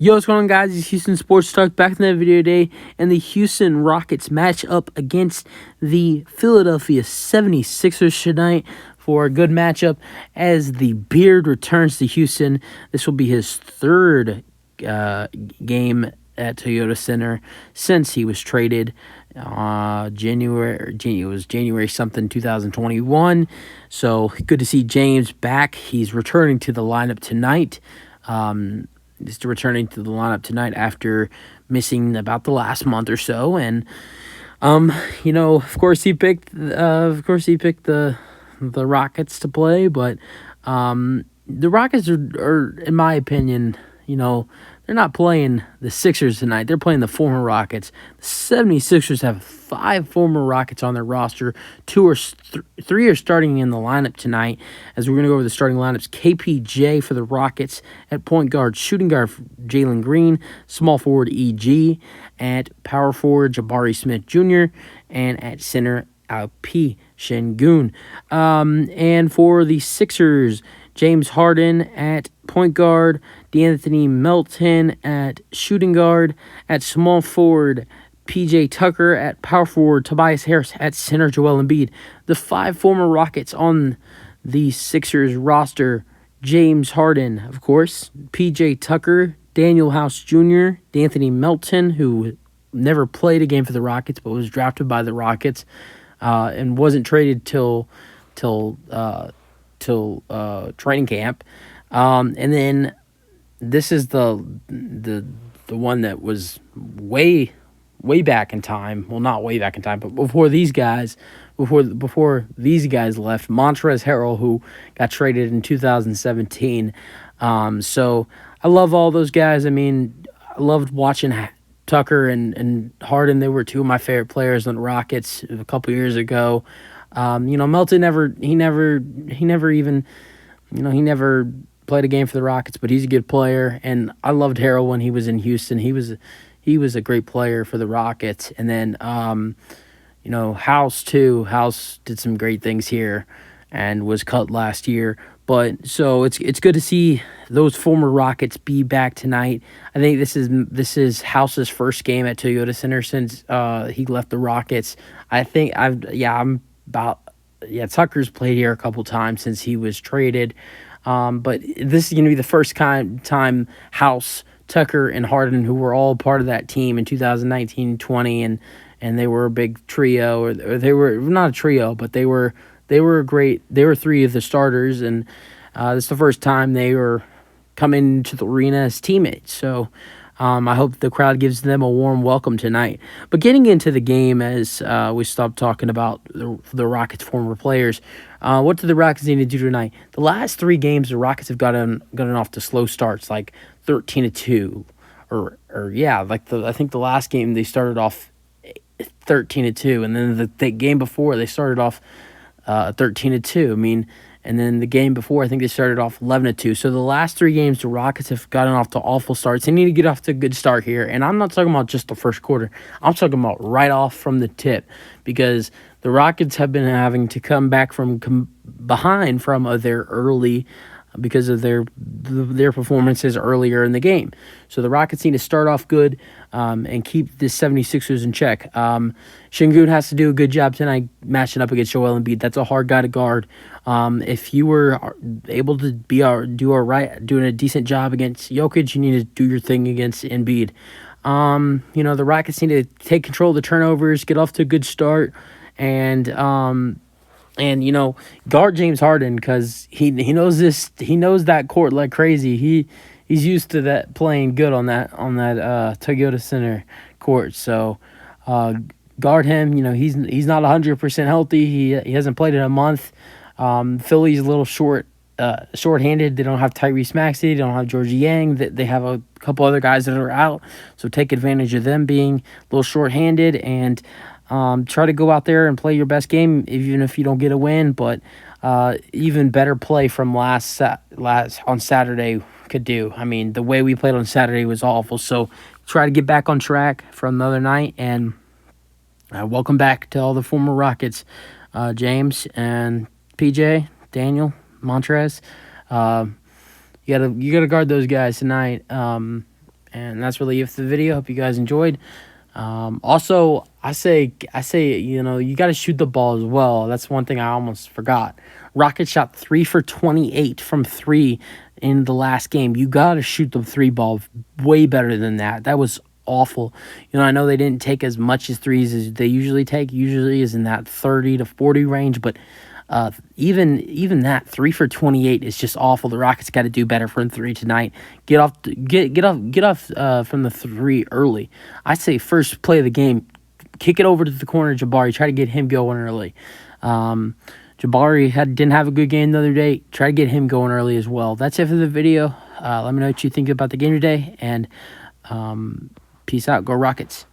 Yo, what's going on, guys? It's Houston Sports Talk back in that video today, and the Houston Rockets match up against the Philadelphia 76ers tonight for a good matchup as the Beard returns to Houston. This will be his third game at Toyota Center since he was traded January something 2021. So good to see James back. He's returning to the lineup tonight. Just returning to the lineup tonight after missing about the last month or so, and of course he picked the Rockets to play, but the Rockets are in my opinion, they're not playing the Sixers tonight. They're playing the former Rockets. The 76ers have 5 former Rockets on their roster. 3 are starting in the lineup tonight. As we're going to go over the starting lineups, KPJ for the Rockets at point guard, shooting guard Jalen Green, small forward EG, at power forward Jabari Smith Jr., and at center Alp Şengün. And for the Sixers, James Harden at point guard, D'Anthony Melton at shooting guard, at small forward PJ Tucker, at power forward Tobias Harris, at center Joel Embiid. The 5 former Rockets on the Sixers roster: James Harden, of course, PJ Tucker, Daniel House Jr., D'Anthony Melton, who never played a game for the Rockets but was drafted by the Rockets and wasn't traded till training camp, and then this is the one that was way back in time. Well, not way back in time, but before these guys left. Montrezl Harrell, who got traded in 2017. So I love all those guys. I mean, I loved watching Tucker and Harden. They were 2 of my favorite players on the Rockets a couple years ago. Melton never played a game for the Rockets, but he's a good player, and I loved Harrell when he was in Houston. He was a great player for the Rockets, and then House too. House did some great things here, and was cut last year. But so it's good to see those former Rockets be back tonight. I think this is House's first game at Toyota Center since he left the Rockets. Tucker's played here a couple times since he was traded. But this is going to be the first time House, Tucker, and Harden, who were all part of that team in 2019-20, and they were a big trio, or they were not a trio, but they were great. They were 3 of the starters, and this is the first time they were coming into the arena as teammates. So I hope the crowd gives them a warm welcome tonight. But getting into the game, as we stopped talking about the Rockets' former players, what do the Rockets need to do tonight? The last 3 games, the Rockets have gotten off to slow starts, like 13-2, I think the last game they started off 13-2, and then the game before they started off 13-2. I mean. And then the game before, I think they started off 11-2. So the last 3 games, the Rockets have gotten off to awful starts. They need to get off to a good start here. And I'm not talking about just the first quarter. I'm talking about right off from the tip, because the Rockets have been having to come back from behind from their early, because of their performances earlier in the game. So the Rockets need to start off good and keep the 76ers in check. Şengün has to do a good job tonight matching up against Joel Embiid. That's a hard guy to guard. If you were able to doing a decent job against Jokic, you need to do your thing against Embiid. The Rockets need to take control of the turnovers, get off to a good start, and guard James Harden, because he knows that court like crazy. He's used to that, playing good on that Toyota Center court. So guard him. He's not 100% healthy. He hasn't played in a month. Philly's a little short-handed. They don't have Tyrese Maxey. They don't have Georgie Yang. They have a couple other guys that are out. So take advantage of them being a little short-handed, and try to go out there and play your best game, even if you don't get a win. But even better play from last on Saturday could do. I mean, the way we played on Saturday was awful. So try to get back on track from the other night, and welcome back to all the former Rockets, James and PJ, Daniel, Montrez. You gotta guard those guys tonight. And that's really it for the video. Hope you guys enjoyed. Also, I say, you got to shoot the ball as well. That's one thing I almost forgot. Rockets shot 3 for 28 from three in the last game. You got to shoot the three ball way better than that. That was awful. I know they didn't take as much as threes as they usually take. Usually is in that 30 to 40 range, but even that 3 for 28 is just awful. The Rockets got to do better from three tonight. Get off from the three early. I say first play of the game, kick it over to the corner. Jabari, try to get him going early. Jabari didn't have a good game the other day. Try to get him going early as well. That's it for the video. Let me know what you think about the game today, and peace out. Go Rockets.